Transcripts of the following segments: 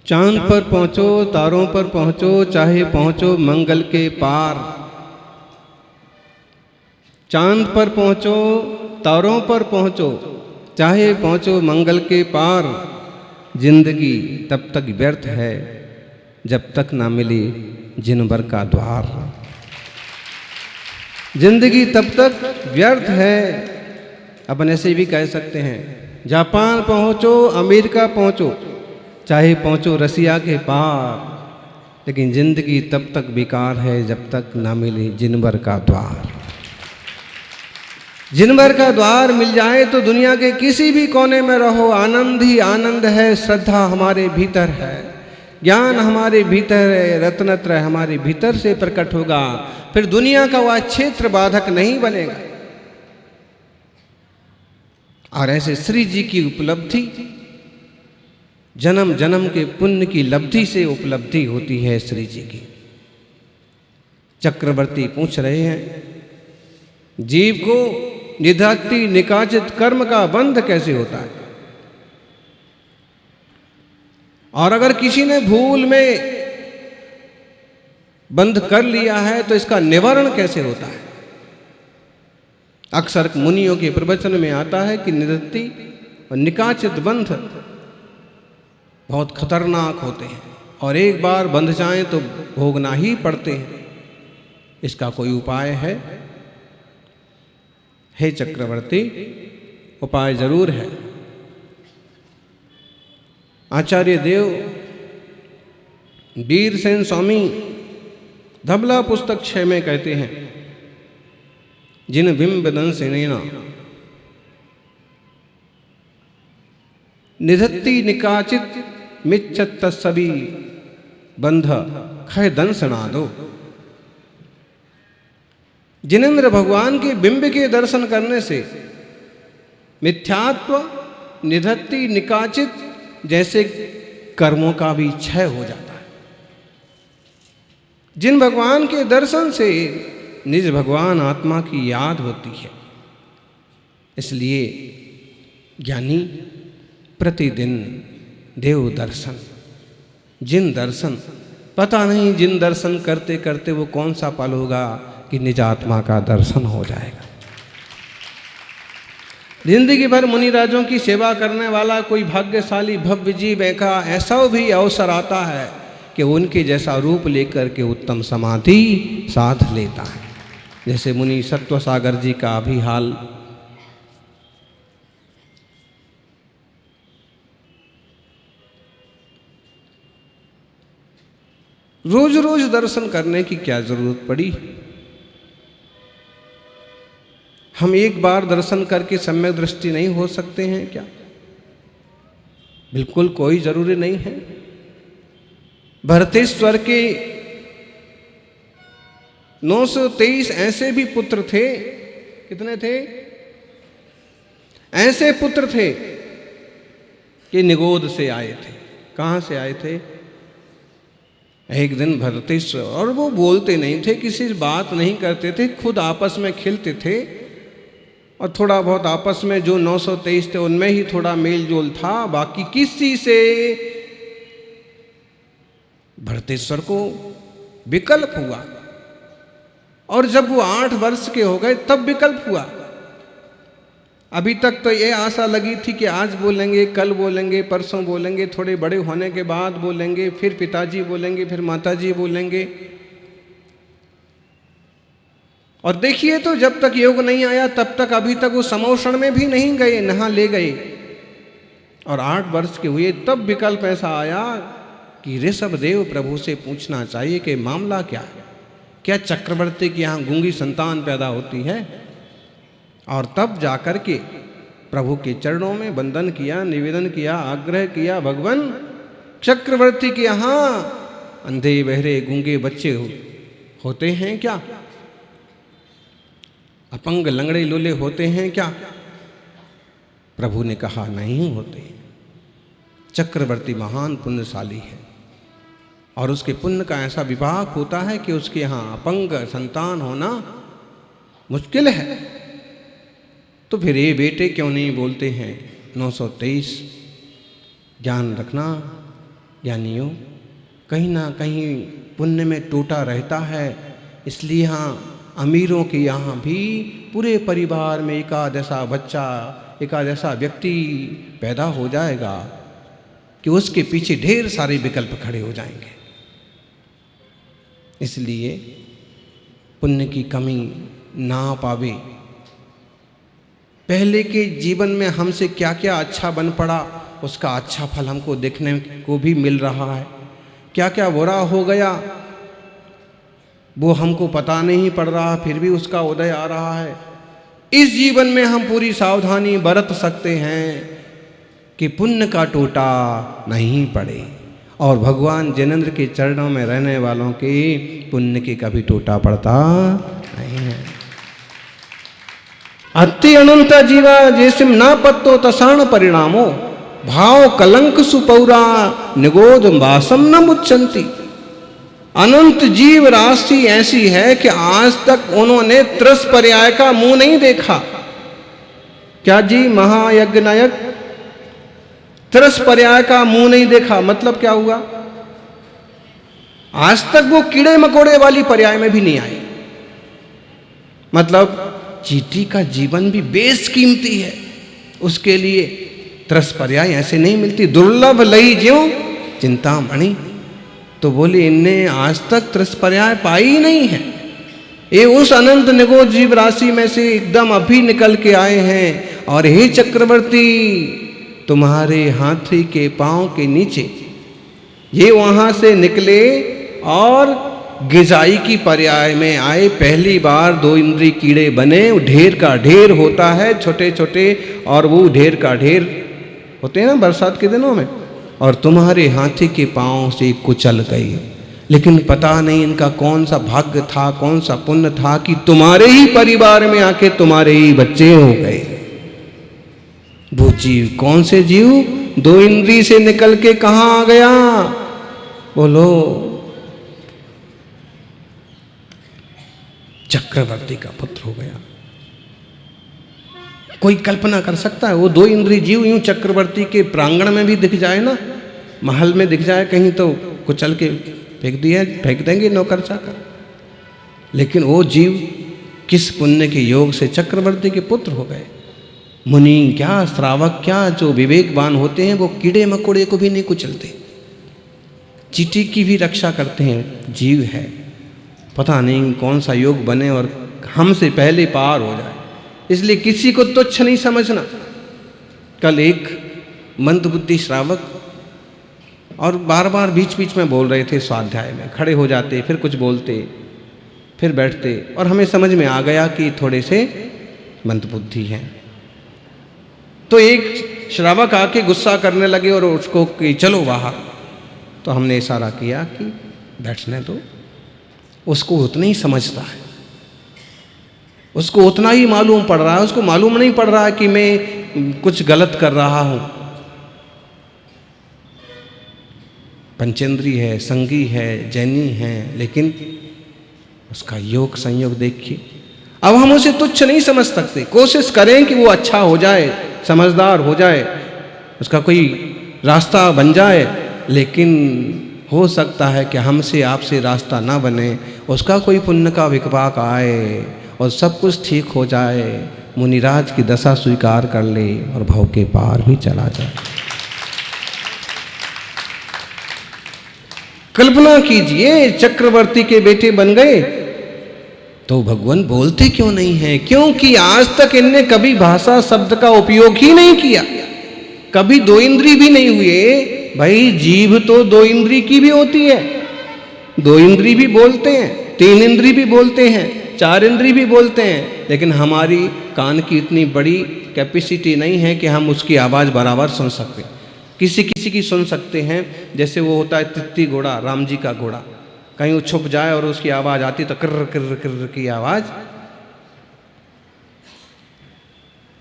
चांद पर पहुंचो, तारों पर पहुंचो, चाहे पहुंचो मंगल के पार। चांद पर पहुंचो, तारों पर पहुंचो, चाहे पहुंचो मंगल के पार। जिंदगी तब तक व्यर्थ है जब तक ना मिले जिनवर का द्वार। जिंदगी तब तक व्यर्थ है, अपन ऐसे भी कह सकते हैं, जापान पहुंचो, अमेरिका पहुंचो, चाहे पहुंचो रसिया के पार, लेकिन जिंदगी तब तक बेकार है जब तक ना मिले जिनवर का द्वार। जिनवर का द्वार मिल जाए तो दुनिया के किसी भी कोने में रहो, आनंद ही आनंद है। श्रद्धा हमारे भीतर है, ज्ञान हमारे भीतर है, रत्नत्रय हमारे भीतर से प्रकट होगा, फिर दुनिया का वह क्षेत्र बाधक नहीं बनेगा। और ऐसे श्री जी की उपलब्धि जन्म जन्म के पुण्य की लब्धि से उपलब्धि होती है श्री जी की। चक्रवर्ती पूछ रहे हैं, जीव को निधत्ति निकाचित कर्म का बंध कैसे होता है, और अगर किसी ने भूल में बंध कर लिया है तो इसका निवारण कैसे होता है। अक्सर मुनियों के प्रवचन में आता है कि निधत्ति और निकाचित बंध बहुत खतरनाक होते हैं और एक बार बंध जाएं तो भोगना ही पड़ते हैं। इसका कोई उपाय है? हे चक्रवर्ती, उपाय जरूर है। आचार्य देव वीरसेन स्वामी धबला पुस्तक 6 में कहते हैं, जिन बिंब दंसेना निधत्ति निकाचित मिच्छत तत्सबी बंध खय दंसना दो। जिनेंद्र भगवान के बिंब के दर्शन करने से मिथ्यात्व निधत्ति निकाचित जैसे कर्मों का भी क्षय हो जाता है। जिन भगवान के दर्शन से निज भगवान आत्मा की याद होती है, इसलिए ज्ञानी प्रतिदिन देव दर्शन, जिन दर्शन, पता नहीं जिन दर्शन करते करते वो कौन सा पल होगा कि निज आत्मा का दर्शन हो जाएगा। जिंदगी भर मुनि राजों की सेवा करने वाला कोई भाग्यशाली भव्य जीव का ऐसा भी अवसर आता है कि उनके जैसा रूप लेकर के उत्तम समाधि साध लेता है। जैसे मुनि सत्व सागर जी का अभी हाल। रोज रोज दर्शन करने की क्या जरूरत पड़ी? हम एक बार दर्शन करके सम्यक दृष्टि नहीं हो सकते हैं क्या? बिल्कुल कोई जरूरी नहीं है। भरतेश्वर के 923 ऐसे भी पुत्र थे। कितने थे? ऐसे पुत्र थे कि निगोद से आए थे। कहां से आए थे? एक दिन भरतेश्वर, और वो बोलते नहीं थे, किसी से बात नहीं करते थे, खुद आपस में खिलते थे और थोड़ा बहुत आपस में जो 923 थे उनमें ही थोड़ा मेल जोल था, बाकी किसी से भरतेश्वर को विकल्प हुआ। और जब वो 8 वर्ष के हो गए तब विकल्प हुआ। अभी तक तो ये आशा लगी थी कि आज बोलेंगे, कल बोलेंगे, परसों बोलेंगे, थोड़े बड़े होने के बाद बोलेंगे, फिर पिताजी बोलेंगे, फिर माताजी बोलेंगे। और देखिए तो जब तक योग नहीं आया तब तक अभी तक वो समोषण में भी नहीं गए, नहा ले गए। और 8 वर्ष के हुए तब विकल्प ऐसा आया कि ऋषभदेव प्रभु से पूछना चाहिए कि मामला क्या है, क्या चक्रवर्ती के यहाँ गूंगी संतान पैदा होती है? और तब जाकर के प्रभु के चरणों में वंदन किया, निवेदन किया, आग्रह किया, भगवान चक्रवर्ती के यहाँ अंधे बहरे गूंगे बच्चे होते हैं क्या? अपंग लंगड़े लूले होते हैं क्या? प्रभु ने कहा नहीं होते। चक्रवर्ती महान पुण्यशाली है और उसके पुण्य का ऐसा विभाग होता है कि उसके यहाँ अपंग संतान होना मुश्किल है। तो फिर ये बेटे क्यों नहीं बोलते हैं? 923 ज्ञान रखना ज्ञानियों, कहीं ना कहीं पुण्य में टूटा रहता है। इसलिए हाँ, अमीरों के यहाँ भी पूरे परिवार में एकाध ऐसा बच्चा, एकाध ऐसा व्यक्ति पैदा हो जाएगा कि उसके पीछे ढेर सारे विकल्प खड़े हो जाएंगे। इसलिए पुण्य की कमी ना पावे। पहले के जीवन में हमसे क्या क्या अच्छा बन पड़ा, उसका अच्छा फल हमको देखने को भी मिल रहा है। क्या क्या बुरा हो गया वो हमको पता नहीं पड़ रहा, फिर भी उसका उदय आ रहा है। इस जीवन में हम पूरी सावधानी बरत सकते हैं कि पुण्य का टोटा नहीं पड़े। और भगवान जिनेंद्र के चरणों में रहने वालों के पुण्य के कभी टोटा पड़ता नहीं है। अति अनंत जीवा जैसे ना पत्तो तसाण परिणामो, भाव कलंक सुपौरा निगोध वासम न मुच्चंती। अनंत जीव राशि ऐसी है कि आज तक उन्होंने त्रस पर्याय का मुंह नहीं देखा। क्या जी महायज्ञ नायक? त्रस पर्याय का मुंह नहीं देखा मतलब क्या हुआ? आज तक वो कीड़े मकोड़े वाली पर्याय में भी नहीं आए। मतलब चींटी का जीवन भी बेशकीमती है, उसके लिए त्रस पर्याय ऐसे नहीं मिलती। दुर्लभ लई ज्यों चिंतामणि। तो बोले इनने आज तक त्रस पर्याय पाई ही नहीं है। ये उस अनंत निगोध जीव राशि में से एकदम अभी निकल के आए हैं। और हे चक्रवर्ती, तुम्हारे हाथी के पांव के नीचे ये वहां से निकले और गिजाई की पर्याय में आए। पहली बार 2 इंद्री कीड़े बने। ढेर का ढेर होता है, छोटे छोटे, और वो ढेर का ढेर होते हैं ना बरसात के दिनों में। और तुम्हारे हाथी के पांव से कुचल गई। लेकिन पता नहीं इनका कौन सा भाग्य था, कौन सा पुण्य था कि तुम्हारे ही परिवार में आके तुम्हारे ही बच्चे हो गए। वो जीव कौन से जीव? 2 इंद्री से निकल के कहां आ गया? बोलो, चक्रवर्ती का पुत्र हो गया। कोई कल्पना कर सकता है? वो 2 इंद्री जीव यूं चक्रवर्ती के प्रांगण में भी दिख जाए ना, महल में दिख जाए कहीं, तो कुचल के फेंक देंगे नौकर चाकर। लेकिन वो जीव किस पुण्य के योग से चक्रवर्ती के पुत्र हो गए। मुनि क्या, श्रावक क्या, जो विवेकवान होते हैं वो कीड़े मकोड़े को भी नहीं कुचलते, चींटी की भी रक्षा करते हैं। जीव है, पता नहीं कौन सा योग बने और हमसे पहले पार हो जाए। इसलिए किसी को तुच्छ नहीं समझना। कल एक मंदबुद्धि श्रावक और बार बार बीच बीच में बोल रहे थे स्वाध्याय में, खड़े हो जाते, फिर कुछ बोलते, फिर बैठते, और हमें समझ में आ गया कि थोड़े से मंदबुद्धि हैं। तो एक श्रावक आके गुस्सा करने लगे और उसको कि चलो बाहर। तो हमने इशारा किया कि बैठने दो, उसको उतना ही समझता है, उसको उतना ही मालूम पड़ रहा है। उसको मालूम नहीं पड़ रहा है कि मैं कुछ गलत कर रहा हूं। पंचेंद्री है, संगी है, जैनी है, लेकिन उसका योग संयोग देखिए। अब हम उसे तुच्छ नहीं समझ सकते। कोशिश करें कि वो अच्छा हो जाए, समझदार हो जाए, उसका कोई रास्ता बन जाए, लेकिन हो सकता है कि हमसे आपसे रास्ता ना बने, उसका कोई पुण्य का विपाक आए और सब कुछ ठीक हो जाए, मुनिराज की दशा स्वीकार कर ले और भव के पार भी चला जाए। कल्पना कीजिए, चक्रवर्ती के बेटे बन गए तो भगवान बोलते क्यों नहीं है? क्योंकि आज तक इनने कभी भाषा शब्द का उपयोग ही नहीं किया, कभी 2 इंद्री भी नहीं हुए। भाई जीभ तो 2 इंद्री की भी होती है, 2 इंद्री भी बोलते हैं, 3 इंद्री भी बोलते हैं, 4 इंद्री भी बोलते हैं, लेकिन हमारी कान की इतनी बड़ी कैपेसिटी नहीं है कि हम उसकी आवाज़ बराबर सुन सकते। किसी किसी की सुन सकते हैं, जैसे वो होता है तित्ती घोड़ा, राम जी का घोड़ा, कहीं वो छुप जाए और उसकी आवाज़ आती तो किर्र किर्र किर्र की आवाज़।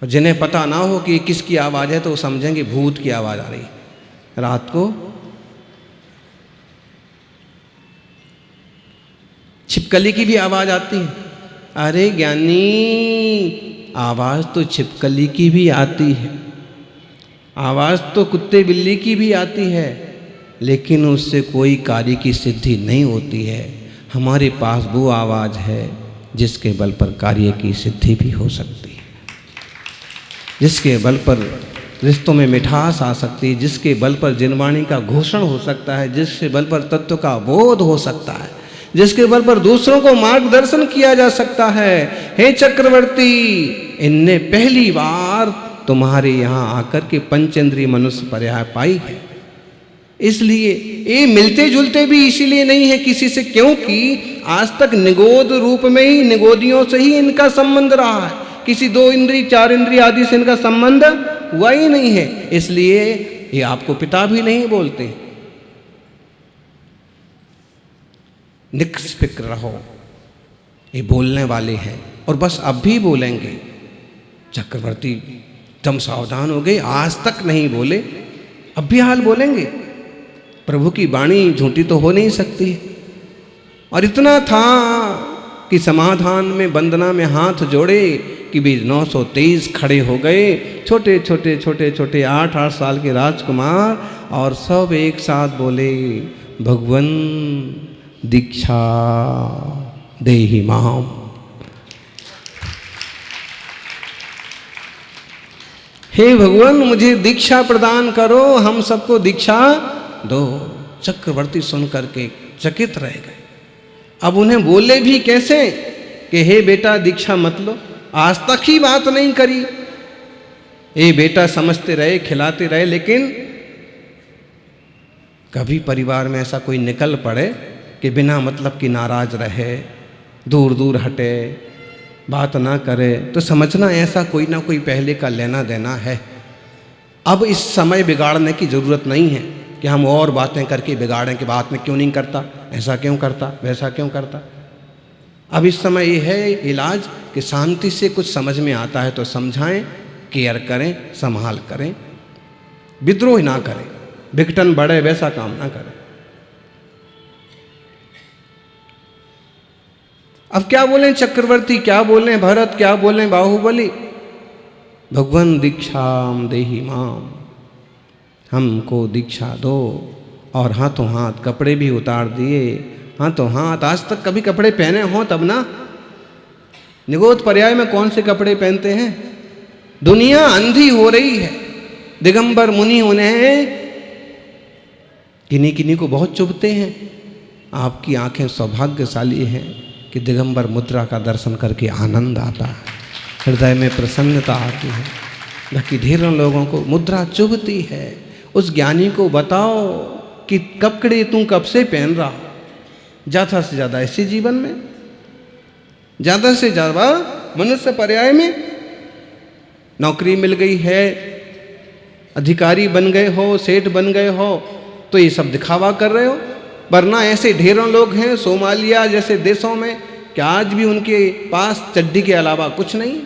और जिन्हें पता ना हो कि किसकी आवाज़ है तो वो समझेंगे भूत की आवाज़ आ रही। रात को छिपकली की भी आवाज़ आती है, अरे ज्ञानी, आवाज तो छिपकली की भी आती है, आवाज तो कुत्ते बिल्ली की भी आती है, लेकिन उससे कोई कार्य की सिद्धि नहीं होती है। हमारे पास वो आवाज है जिसके बल पर कार्य की सिद्धि भी हो सकती है, जिसके बल पर रिश्तों में मिठास आ सकती है, जिसके बल पर जिनवाणी का घोषण हो सकता है, जिसके बल पर तत्व का बोध हो सकता है, जिसके बल पर दूसरों को मार्गदर्शन किया जा सकता है। हे चक्रवर्ती, इनने पहली बार तुम्हारे यहाँ आकर के पंचेंद्रिय मनुष्य पर्याय पाई है। इसलिए ये मिलते जुलते भी इसीलिए नहीं है किसी से, क्योंकि आज तक निगोद रूप में ही, निगोदियों से ही इनका संबंध रहा है। किसी 2 इंद्रिय 4 इंद्रिय आदि से इनका संबंध हुआ ही नहीं है, इसलिए ये आपको पिता भी नहीं बोलते। निष्फिक्र रहो, ये बोलने वाले हैं और बस अब भी बोलेंगे। चक्रवर्ती तुम सावधान हो गए, आज तक नहीं बोले, अब भी हाल बोलेंगे। प्रभु की वाणी झूठी तो हो नहीं सकती। और इतना था कि समाधान में, वंदना में हाथ जोड़े कि भी 923 खड़े हो गए, छोटे छोटे छोटे छोटे 8-8 साल के राजकुमार, और सब एक साथ बोले, भगवन दीक्षा देहि माम। हे भगवान, मुझे दीक्षा प्रदान करो, हम सबको दीक्षा दो। चक्रवर्ती सुन करके चकित रह गए। अब उन्हें बोले भी कैसे कि हे बेटा दीक्षा मत लो, आज तक ही बात नहीं करी। ये बेटा समझते रहे, खिलाते रहे, लेकिन कभी परिवार में ऐसा कोई निकल पड़े कि बिना मतलब की नाराज रहे, दूर दूर हटे, बात ना करे, तो समझना ऐसा कोई ना कोई पहले का लेना देना है। अब इस समय बिगाड़ने की ज़रूरत नहीं है कि हम और बातें करके बिगाड़ें कि बात में क्यों नहीं करता, ऐसा क्यों करता, वैसा क्यों करता। अब इस समय ये है इलाज कि शांति से कुछ समझ में आता है तो समझाएं, केयर करें, संभाल करें, विद्रोह ना करें, विघटन बढ़े वैसा काम ना करें। अब क्या बोलें चक्रवर्ती, क्या बोलें भरत, क्या बोलें बाहुबली। भगवान दीक्षाम देहि माम, हमको दीक्षा दो। और हाथों हाथ कपड़े भी उतार दिए। हाथों हाथ, आज तक कभी कपड़े पहने हों तब ना। निगोद पर्याय में कौन से कपड़े पहनते हैं। दुनिया अंधी हो रही है, दिगंबर मुनि उन्हें किन्हीं किन्हीं को बहुत चुभते हैं। आपकी आंखें सौभाग्यशाली हैं कि दिगंबर मुद्रा का दर्शन करके आनंद आता है, हृदय में प्रसन्नता आती है। बाकी ढेरों लोगों को मुद्रा चुभती है। उस ज्ञानी को बताओ कि कपड़े तू कब से पहन रहा, ज़्यादा से ज़्यादा इसी जीवन में, ज़्यादा से ज़्यादा मनुष्य पर्याय में। नौकरी मिल गई है, अधिकारी बन गए हो, सेठ बन गए हो, तो ये सब दिखावा कर रहे हो। वरना ऐसे ढेरों लोग हैं सोमालिया जैसे देशों में कि आज भी उनके पास चड्डी के अलावा कुछ नहीं।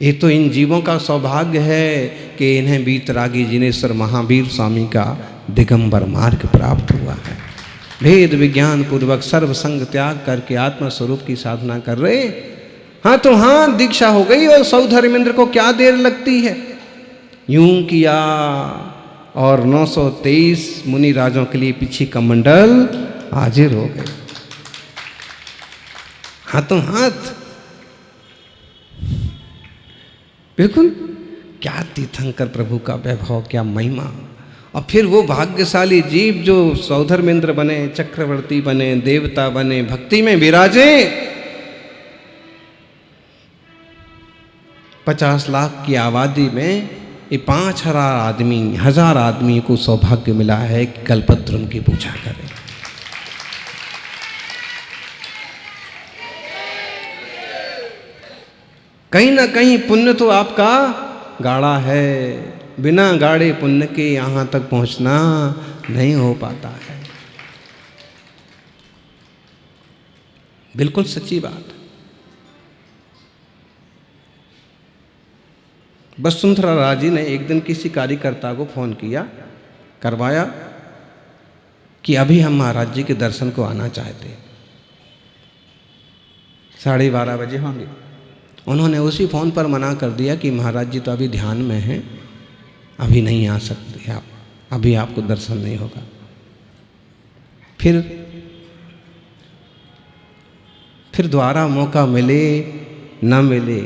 ये तो इन जीवों का सौभाग्य है कि इन्हें वीतरागी जिनेश्वर महावीर स्वामी का दिगंबर मार्ग प्राप्त हुआ है। भेद विज्ञान पूर्वक सर्व संग त्याग करके आत्मा स्वरूप की साधना कर रहे। हाँ तो हाँ, दीक्षा हो गई और सौधर्मेंद्र को क्या देर लगती है। यूं किया और 923 मुनि राजों के लिए पीछे कमंडल हाजिर हो गए। हाथों हाथ, बिल्कुल। क्या तीर्थंकर प्रभु का वैभव, क्या महिमा। और फिर वो भाग्यशाली जीव जो सौधर्मेंद्र बने, चक्रवर्ती बने, देवता बने, भक्ति में विराजे। 50 लाख की आबादी में ये 5,000 आदमी को सौभाग्य मिला है कि कल्पत्र उनकी पूजा करें। कहीं ना कहीं पुण्य तो आपका गाढ़ा है। बिना गाढ़े पुण्य के यहाँ तक पहुँचना नहीं हो पाता है। बिल्कुल सच्ची बात। वसुंधरा राजी ने एक दिन किसी कार्यकर्ता को फोन किया, करवाया कि अभी हम महाराज जी के दर्शन को आना चाहते हैं। 12:30 बजे होंगे। उन्होंने उसी फ़ोन पर मना कर दिया कि महाराज जी तो अभी ध्यान में हैं, अभी नहीं आ सकते आप, अभी आपको दर्शन नहीं होगा। फिर दोबारा मौका मिले न मिले,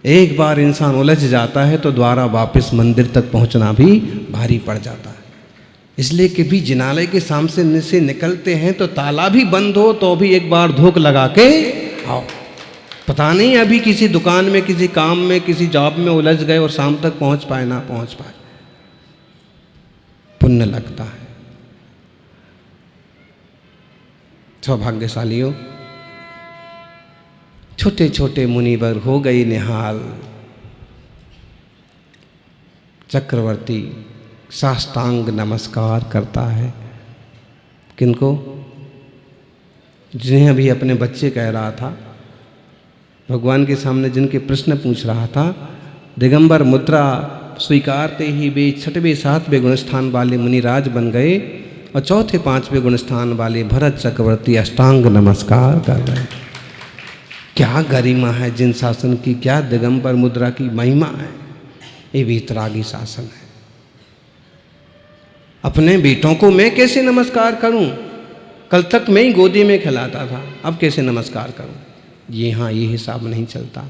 एक बार इंसान उलझ जाता है तो दोबारा वापस मंदिर तक पहुंचना भी भारी पड़ जाता है। इसलिए कि भी जिनालय के सामने से निकलते हैं तो ताला भी बंद हो तो भी एक बार धोख लगा के आओ। पता नहीं अभी किसी दुकान में, किसी काम में, किसी जॉब में उलझ गए और शाम तक पहुंच पाए ना पहुंच पाए, पुण्य लगता है। सौभाग्यशालियों, छोटे छोटे मुनिवर हो गई निहाल। चक्रवर्ती साष्टांग नमस्कार करता है। किनको? जिन्हें अभी अपने बच्चे कह रहा था, भगवान के सामने जिनके प्रश्न पूछ रहा था। दिगंबर मुद्रा स्वीकारते ही वे 6वें 7वें गुणस्थान वाले मुनिराज बन गए और 4थे 5वें गुणस्थान वाले भरत चक्रवर्ती अष्टांग नमस्कार कर रहे हैं। क्या गरिमा है जिन शासन की, क्या दिगंबर मुद्रा की महिमा है। ये वीतरागी शासन है। अपने बेटों को मैं कैसे नमस्कार करूं? कल तक मैं ही गोदी में खिलाता था, अब कैसे नमस्कार करूं? ये हाँ, ये हिसाब नहीं चलता।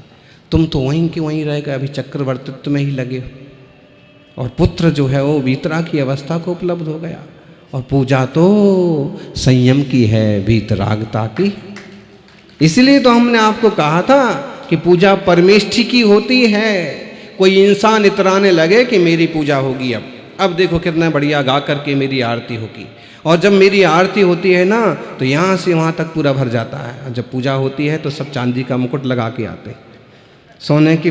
तुम तो वहीं के वहीं रह गए, अभी चक्रवर्तित्व में ही लगे हो। और पुत्र जो है वो वीतरा की अवस्था को उपलब्ध हो गया। और पूजा तो संयम की है, वीतरागता की। इसलिए तो हमने आपको कहा था कि पूजा परमेष्ठी की होती है। कोई इंसान इतराने लगे कि मेरी पूजा होगी, अब देखो कितना बढ़िया गा करके मेरी आरती होगी। और जब मेरी आरती होती है ना तो यहाँ से वहाँ तक पूरा भर जाता है। और जब पूजा होती है तो सब चांदी का मुकुट लगा के आते हैं, सोने की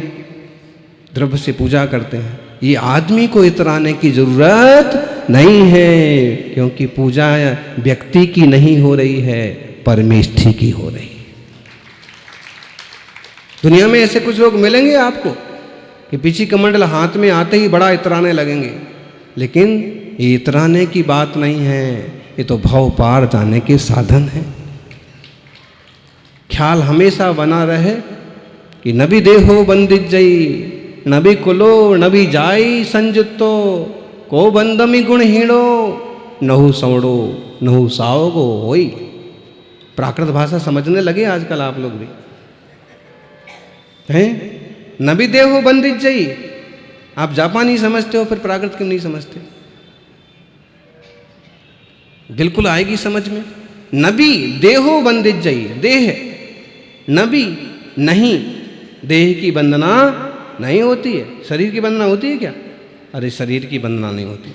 द्रव्य से पूजा करते हैं। ये आदमी को इतराने की जरूरत नहीं है, क्योंकि पूजा व्यक्ति की नहीं हो रही है, परमेष्ठी की हो रही है। दुनिया में ऐसे कुछ लोग मिलेंगे आपको कि पीछे कमंडल हाथ में आते ही बड़ा इतराने लगेंगे, लेकिन ये इतराने की बात नहीं है, ये तो भव पार जाने के साधन है। ख्याल हमेशा बना रहे कि नबी देहो बंदित जई, नबी कुलो नबी जाई संजुतो, को बंदमी गुण हीणो, नहु सवड़ो नहु साओगो होई। प्राकृत भाषा समझने लगे आजकल आप लोग भी हैं। नबी देहो बंदित जई, आप जापानी समझते हो, फिर प्राकृत क्यों नहीं समझते? बिल्कुल आएगी समझ में। नबी देहो बंदित जई, देह नबी नहीं, देह की वंदना नहीं होती है। शरीर की वंदना होती है क्या? अरे शरीर की वंदना नहीं होती।